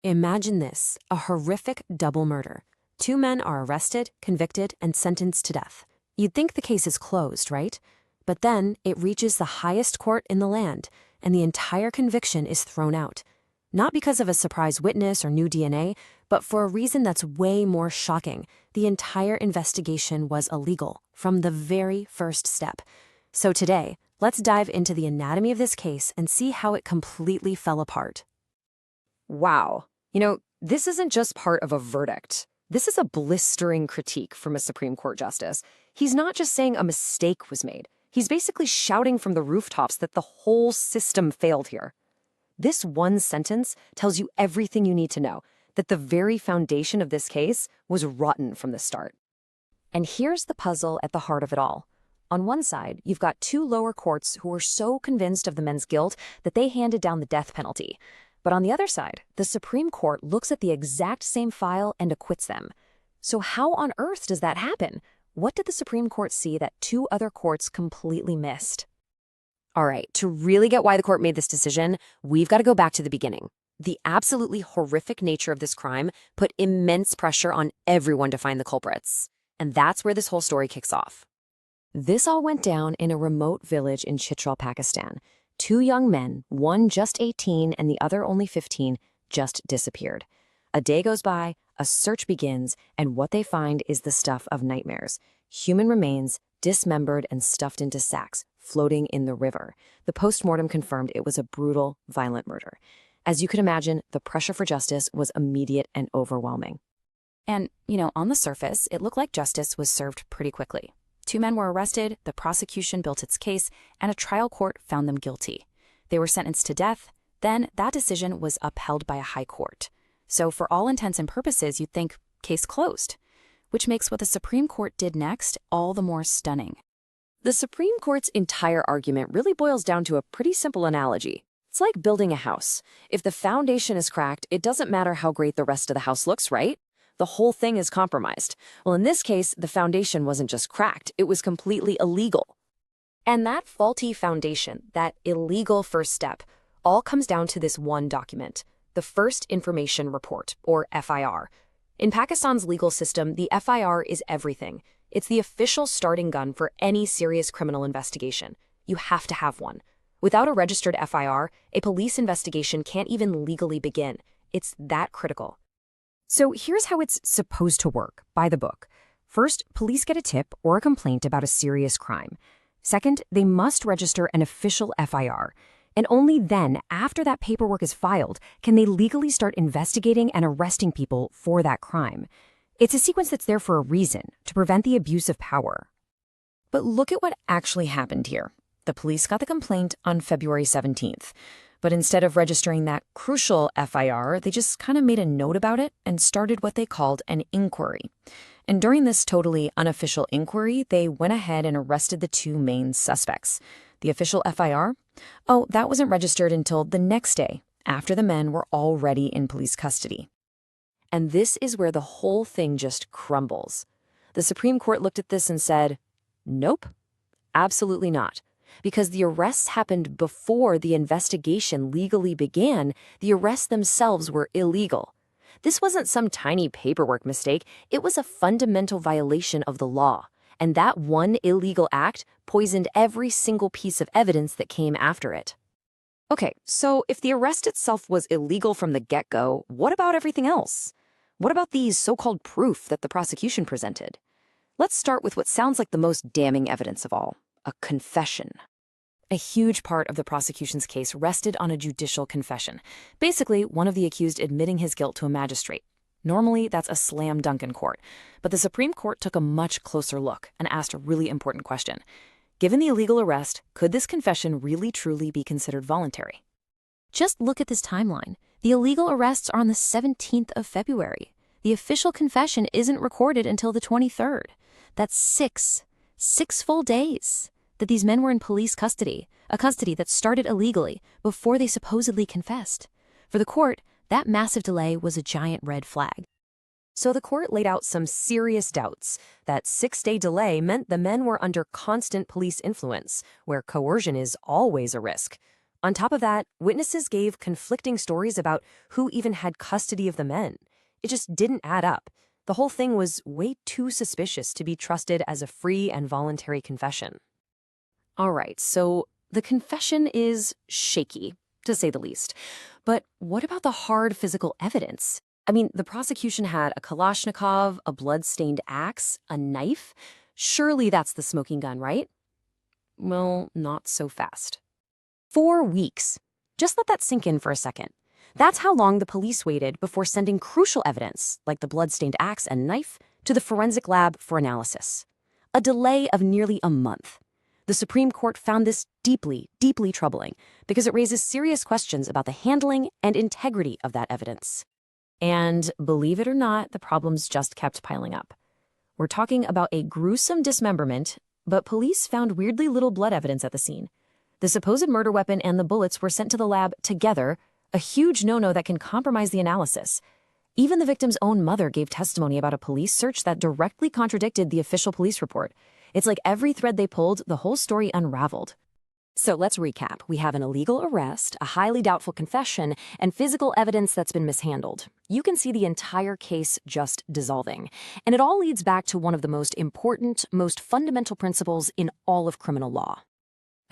Imagine this, a horrific double murder. Two men are arrested, convicted, and sentenced to death. You'd think the case is closed, right? But then it reaches the highest court in the land, and the entire conviction is thrown out. Not because of a surprise witness or new DNA, but for a reason that's way more shocking. The entire investigation was illegal from the very first step. So today, let's dive into the anatomy of this case and see how it completely fell apart. Wow. This isn't just part of a verdict. This is a blistering critique from a Supreme Court justice. He's not just saying a mistake was made. He's basically shouting from the rooftops that the whole system failed here. This one sentence tells you everything you need to know, that the very foundation of this case was rotten from the start. And here's the puzzle at the heart of it all. On one side, you've got two lower courts who were so convinced of the men's guilt that they handed down the death penalty. But on the other side, the Supreme Court looks at the exact same file and acquits them. So how on earth does that happen? What did the Supreme Court see that two other courts completely missed? All right, to really get why the court made this decision, we've got to go back to the beginning. The absolutely horrific nature of this crime put immense pressure on everyone to find the culprits. And that's where this whole story kicks off. This all went down in a remote village in Chitral, Pakistan. Two young men, one just 18 and the other only 15, just disappeared. A day goes by, a search begins, and what they find is the stuff of nightmares. Human remains, dismembered and stuffed into sacks, floating in the river. The postmortem confirmed it was a brutal, violent murder. As you could imagine, the pressure for justice was immediate and overwhelming. And, on the surface, it looked like justice was served pretty quickly. Two men were arrested, the prosecution built its case, and a trial court found them guilty. They were sentenced to death. Then that decision was upheld by a high court. So for all intents and purposes, you'd think case closed, which makes what the Supreme Court did next all the more stunning. The Supreme Court's entire argument really boils down to a pretty simple analogy. It's like building a house. If the foundation is cracked, it doesn't matter how great the rest of the house looks, right? The whole thing is compromised. Well, in this case, the foundation wasn't just cracked, it was completely illegal. And that faulty foundation, that illegal first step, all comes down to this one document, the First Information Report, or FIR. In Pakistan's legal system, the FIR is everything. It's the official starting gun for any serious criminal investigation. You have to have one. Without a registered FIR, a police investigation can't even legally begin. It's that critical. So here's how it's supposed to work, by the book. First, police get a tip or a complaint about a serious crime. Second, they must register an official FIR. And only then, after that paperwork is filed, can they legally start investigating and arresting people for that crime. It's a sequence that's there for a reason, to prevent the abuse of power. But look at what actually happened here. The police got the complaint on February 17th. But instead of registering that crucial FIR, they just kind of made a note about it and started what they called an inquiry. And during this totally unofficial inquiry, they went ahead and arrested the two main suspects. The official FIR? Oh, that wasn't registered until the next day, after the men were already in police custody. And this is where the whole thing just crumbles. The Supreme Court looked at this and said, nope, absolutely not. Because the arrests happened before the investigation legally began, the arrests themselves were illegal. This wasn't some tiny paperwork mistake, it was a fundamental violation of the law. And that one illegal act poisoned every single piece of evidence that came after it. Okay, so if the arrest itself was illegal from the get-go, what about everything else? What about the so-called proof that the prosecution presented? Let's start with what sounds like the most damning evidence of all. A confession. A huge part of the prosecution's case rested on a judicial confession, basically one of the accused admitting his guilt to a magistrate. Normally, that's a slam dunk in court, but the Supreme Court took a much closer look and asked a really important question. Given the illegal arrest, could this confession really truly be considered voluntary? Just look at this timeline. The illegal arrests are on the 17th of February. The official confession isn't recorded until the 23rd. That's six full days that these men were in police custody, a custody that started illegally before they supposedly confessed. For the court, that massive delay was a giant red flag. So the court laid out some serious doubts. That 6-day delay meant the men were under constant police influence, where coercion is always a risk. On top of that, witnesses gave conflicting stories about who even had custody of the men. It just didn't add up. The whole thing was way too suspicious to be trusted as a free and voluntary confession. All right, so the confession is shaky, to say the least. But what about the hard physical evidence? I mean, the prosecution had a Kalashnikov, a blood-stained axe, a knife. Surely that's the smoking gun, right? Well, not so fast. 4 weeks. Just let that sink in for a second. That's how long the police waited before sending crucial evidence, like the blood-stained axe and knife, to the forensic lab for analysis. A delay of nearly a month. The Supreme Court found this deeply, deeply troubling because it raises serious questions about the handling and integrity of that evidence. And believe it or not, the problems just kept piling up. We're talking about a gruesome dismemberment, but police found weirdly little blood evidence at the scene. The supposed murder weapon and the bullets were sent to the lab together, a huge no-no that can compromise the analysis. Even the victim's own mother gave testimony about a police search that directly contradicted the official police report. It's like every thread they pulled, the whole story unraveled. So let's recap. We have an illegal arrest, a highly doubtful confession, and physical evidence that's been mishandled. You can see the entire case just dissolving. And it all leads back to one of the most important, most fundamental principles in all of criminal law.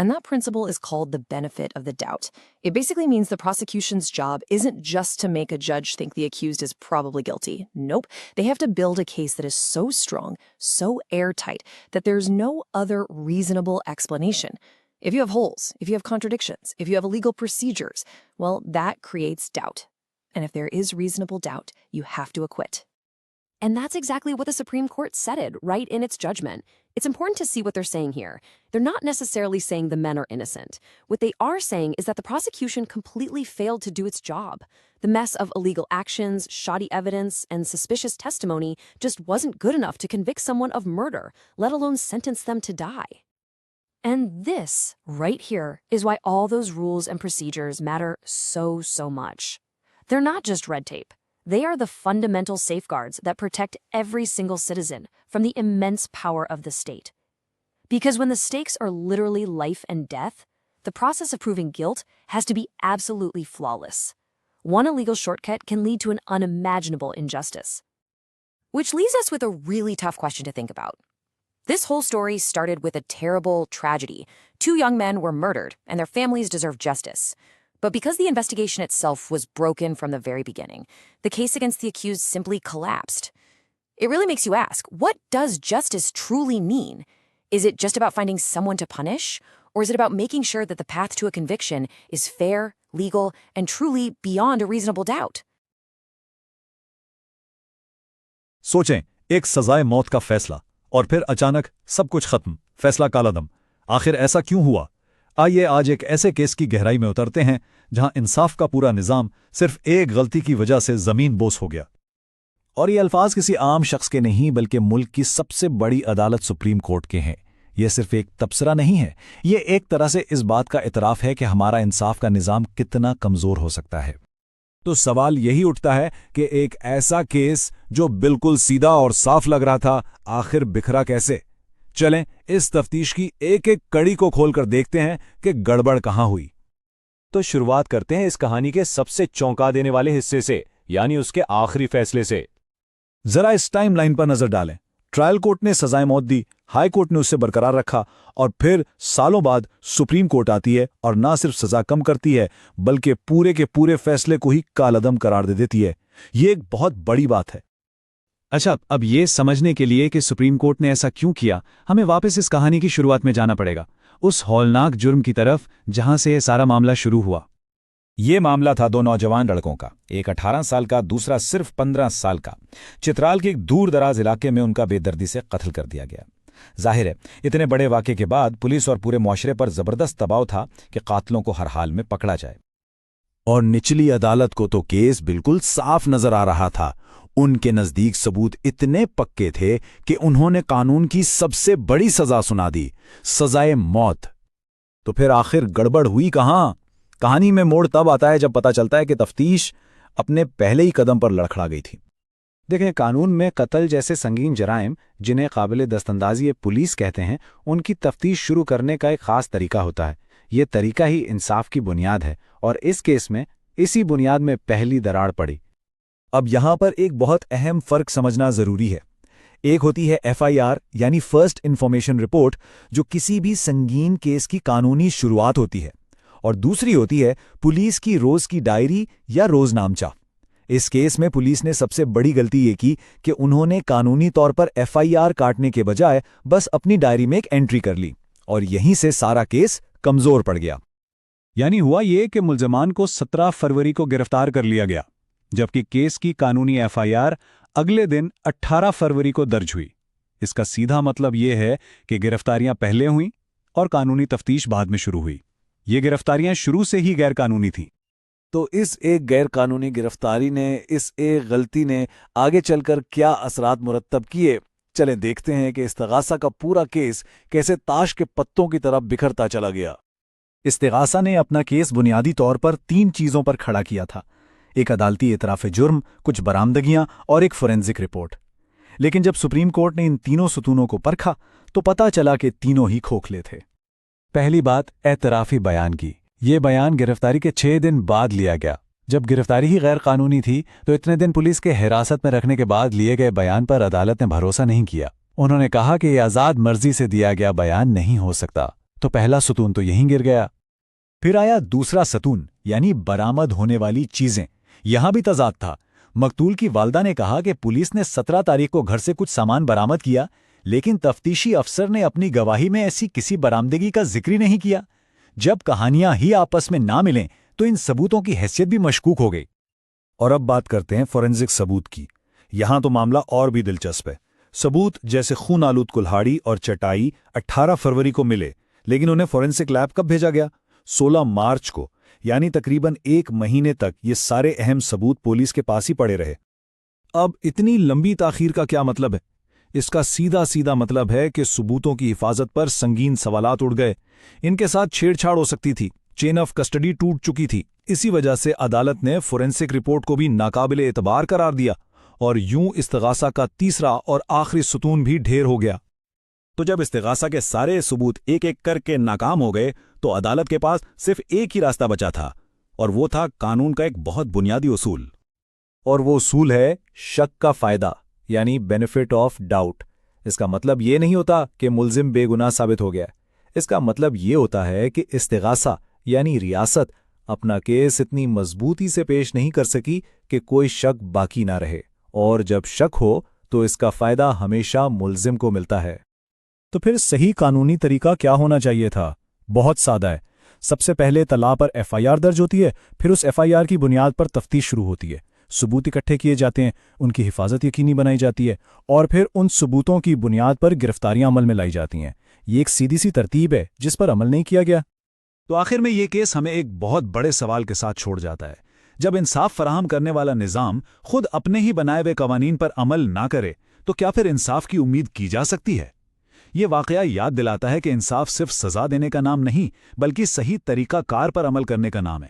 And that principle is called the benefit of the doubt. It basically means the prosecution's job isn't just to make a judge think the accused is probably guilty. Nope. They have to build a case that is so strong, so airtight, that there's no other reasonable explanation. If you have holes, if you have contradictions, if you have illegal procedures, well, that creates doubt. And if there is reasonable doubt, you have to acquit. And that's exactly what the Supreme Court said right in its judgment. It's important to see what they're saying here. They're not necessarily saying the men are innocent. What they are saying is that the prosecution completely failed to do its job. The mess of illegal actions, shoddy evidence, and suspicious testimony just wasn't good enough to convict someone of murder, let alone sentence them to die. And this, right here, is why all those rules and procedures matter so much. They're not just red tape. They are the fundamental safeguards that protect every single citizen from the immense power of the state. Because when the stakes are literally life and death, the process of proving guilt has to be absolutely flawless. One illegal shortcut can lead to an unimaginable injustice. Which leaves us with a really tough question to think about. This whole story started with a terrible tragedy. 2 young men were murdered, and their families deserve justice. But because the investigation itself was broken from the very beginning, the case against the accused simply collapsed. It really makes you ask, what does justice truly mean? Is it just about finding someone to punish? Or is it about making sure that the path to a conviction is fair, legal, and truly beyond a reasonable doubt? सोचें, एक सजाए मौत का फैसला और फिर अचानक सब कुछ खत्म, फैसला कालादम। आखिर ऐसा क्यों हुआ? आइए आज एक ऐसे केस की गहराई में उतरते हैं जहां इंसाफ का पूरा निजाम सिर्फ एक गलती की वजह से जमीन बोस हो गया। और ये अल्फाज किसी आम शख्स के नहीं बल्कि मुल्क की सबसे बड़ी अदालत सुप्रीम कोर्ट के हैं। यह सिर्फ एक तबसरा नहीं है, ये एक तरह से इस बात का इतराफ है कि हमारा इंसाफ का निजाम कितना कमजोर हो सकता है। तो सवाल यही उठता है कि एक ऐसा केस जो बिल्कुल सीधा और साफ लग रहा था, आखिर बिखरा कैसे? चलें इस तफ्तीश की एक एक कड़ी को खोलकर देखते हैं कि गड़बड़ कहां हुई। तो शुरुआत करते हैं इस कहानी के सबसे चौंका देने वाले हिस्से से, यानी उसके आखिरी फैसले से। जरा इस टाइमलाइन पर नजर डालें। ट्रायल कोर्ट ने सजाए मौत दी, हाई कोर्ट ने उसे बरकरार रखा, और फिर सालों बाद सुप्रीम कोर्ट आती है और ना सिर्फ सजा कम करती है बल्कि पूरे के पूरे फैसले को ही कालअदम करार दे देती है। ये एक बहुत बड़ी बात है। अच्छा, अब ये समझने के लिए कि सुप्रीम कोर्ट ने ऐसा क्यों किया, हमें वापस इस कहानी की शुरुआत में जाना पड़ेगा, उस हौलनाक जुर्म की तरफ जहां से ये सारा मामला शुरू हुआ। ये मामला था 2 नौजवान लड़कों का, एक 18 साल का, दूसरा सिर्फ 15 साल का। चित्राल के एक दूर दराज इलाके में उनका बेदर्दी से कत्ल कर दिया गया। जाहिर है, इतने बड़े वाक़े के बाद पुलिस और पूरे मुआशरे पर जबरदस्त दबाव था कि कातलों को हर हाल में पकड़ा जाए। और निचली अदालत को तो केस बिल्कुल साफ नजर आ रहा था। उनके नजदीक सबूत इतने पक्के थे कि उन्होंने कानून की सबसे बड़ी सजा सुना दी, सजाए मौत। तो फिर आखिर गड़बड़ हुई कहां? कहानी में मोड़ तब आता है जब पता चलता है कि तफ्तीश अपने पहले ही कदम पर लड़खड़ा गई थी। देखें, कानून में कत्ल जैसे संगीन जराइम, जिन्हें काबिल दस्तंदाजी पुलिस कहते हैं, उनकी तफ्तीश शुरू करने का एक खास तरीका होता है। یہ طریقہ ہی انصاف کی بنیاد ہے، اور اس کیس میں اسی بنیاد میں پہلی دراڑ پڑی۔ اب یہاں پر ایک بہت اہم فرق سمجھنا ضروری ہے۔ ایک ہوتی ہے FIR یعنی فرسٹ انفارمیشن رپورٹ، جو کسی بھی سنگین کیس کی قانونی شروعات ہوتی ہے، اور دوسری ہوتی ہے پولیس کی روز کی ڈائری یا روز نامچہ۔ اس کیس میں پولیس نے سب سے بڑی غلطی یہ کی کہ انہوں نے قانونی طور پر FIR کاٹنے کے بجائے بس اپنی ڈائری میں ایک انٹری کر لی، اور یہیں سے سارا کیس کمزور پڑ گیا۔ یعنی ہوا یہ کہ ملزمان کو 17 فروری کو گرفتار کر لیا گیا، جبکہ کیس کی قانونی FIR اگلے دن 18 فروری کو درج ہوئی۔ اس کا سیدھا مطلب یہ ہے کہ گرفتاریاں پہلے ہوئیں اور قانونی تفتیش بعد میں شروع ہوئی۔ یہ گرفتاریاں شروع سے ہی غیر قانونی تھیں۔ تو اس ایک غیر قانونی گرفتاری نے، اس ایک غلطی نے آگے چل کر کیا اثرات مرتب کیے؟ چلیں دیکھتے ہیں کہ استغاثہ کا پورا کیس کیسے تاش کے پتوں کی طرح بکھرتا چلا گیا۔ استغاثہ نے اپنا کیس بنیادی طور پر 3 چیزوں پر کھڑا کیا تھا: ایک عدالتی اعتراف جرم، کچھ برآمدگیاں اور ایک فورینزک رپورٹ۔ لیکن جب سپریم کورٹ نے ان تینوں ستونوں کو پرکھا تو پتہ چلا کہ تینوں ہی کھوکھلے تھے۔ پہلی بات اعترافی بیان کی۔ یہ بیان گرفتاری کے 6 دن بعد لیا گیا۔ جب گرفتاری ہی غیر قانونی تھی تو اتنے دن پولیس کے حراست میں رکھنے کے بعد لیے گئے بیان پر عدالت نے بھروسہ نہیں کیا۔ انہوں نے کہا کہ یہ آزاد مرضی سے دیا گیا بیان نہیں ہو سکتا، تو پہلا ستون تو یہیں گر گیا۔ پھر آیا دوسرا ستون، یعنی برآمد ہونے والی چیزیں۔ یہاں بھی تضاد تھا۔ مقتول کی والدہ نے کہا کہ پولیس نے 17 تاریخ کو گھر سے کچھ سامان برآمد کیا، لیکن تفتیشی افسر نے اپنی گواہی میں ایسی کسی برآمدگی کا ذکر ہی نہیں کیا۔ جب کہانیاں ہی آپس میں نہ ملیں تو ان ثبوتوں کی حیثیت بھی مشکوک ہو گئی۔ اور اب بات کرتے ہیں فورینزک ثبوت کی۔ یہاں تو معاملہ اور بھی دلچسپ ہے۔ ثبوت جیسے خون آلود کلہاڑی اور چٹائی 18 فروری کو ملے، لیکن انہیں فورینسک لیب کب بھیجا گیا؟ 16 مارچ کو، یعنی تقریباً 1 مہینے تک یہ سارے اہم ثبوت پولیس کے پاس ہی پڑے رہے۔ اب اتنی لمبی تاخیر کا کیا مطلب ہے؟ اس کا سیدھا مطلب ہے کہ ثبوتوں کی حفاظت پر سنگین سوالات اٹھ گئے۔ ان کے ساتھ چھیڑ چھاڑ ہو سکتی تھی، چین آف کسٹڈی ٹوٹ چکی تھی۔ اسی وجہ سے عدالت نے فورینسک رپورٹ کو بھی ناقابل اعتبار قرار دیا، اور یوں استغاثہ کا تیسرا اور آخری ستون بھی ڈھیر ہو گیا۔ تو جب استغاثہ کے سارے ثبوت ایک ایک کر کے ناکام ہو گئے تو عدالت کے پاس صرف ایک ہی راستہ بچا تھا، اور وہ تھا قانون کا ایک بہت بنیادی اصول۔ اور وہ اصول ہے شک کا فائدہ، یعنی بینیفٹ آف ڈاؤٹ۔ اس کا مطلب یہ نہیں ہوتا کہ ملزم بے گناہ ثابت ہو گیا۔ اس کا مطلب یہ ہوتا ہے کہ استغاثہ یعنی ریاست اپنا کیس اتنی مضبوطی سے پیش نہیں کر سکی کہ کوئی شک باقی نہ رہے، اور جب شک ہو تو اس کا فائدہ ہمیشہ ملزم کو ملتا ہے۔ تو پھر صحیح قانونی طریقہ کیا ہونا چاہیے تھا؟ بہت سادہ ہے۔ سب سے پہلے طلاع پر FIR درج ہوتی ہے، پھر اس FIR کی بنیاد پر تفتیش شروع ہوتی ہے، ثبوت اکٹھے کیے جاتے ہیں، ان کی حفاظت یقینی بنائی جاتی ہے، اور پھر ان ثبوتوں کی بنیاد پر گرفتاریاں عمل میں لائی جاتی ہیں۔ یہ ایک سیدھی سی ترتیب ہے جس پر عمل نہیں کیا گیا۔ تو آخر میں یہ کیس ہمیں ایک بہت بڑے سوال کے ساتھ چھوڑ جاتا ہے۔ جب انصاف فراہم کرنے والا نظام خود اپنے ہی بنائے ہوئے قوانین پر عمل نہ کرے تو کیا پھر انصاف کی امید کی جا سکتی ہے؟ یہ واقعہ یاد دلاتا ہے کہ انصاف صرف سزا دینے کا نام نہیں، بلکہ صحیح طریقہ کار پر عمل کرنے کا نام ہے۔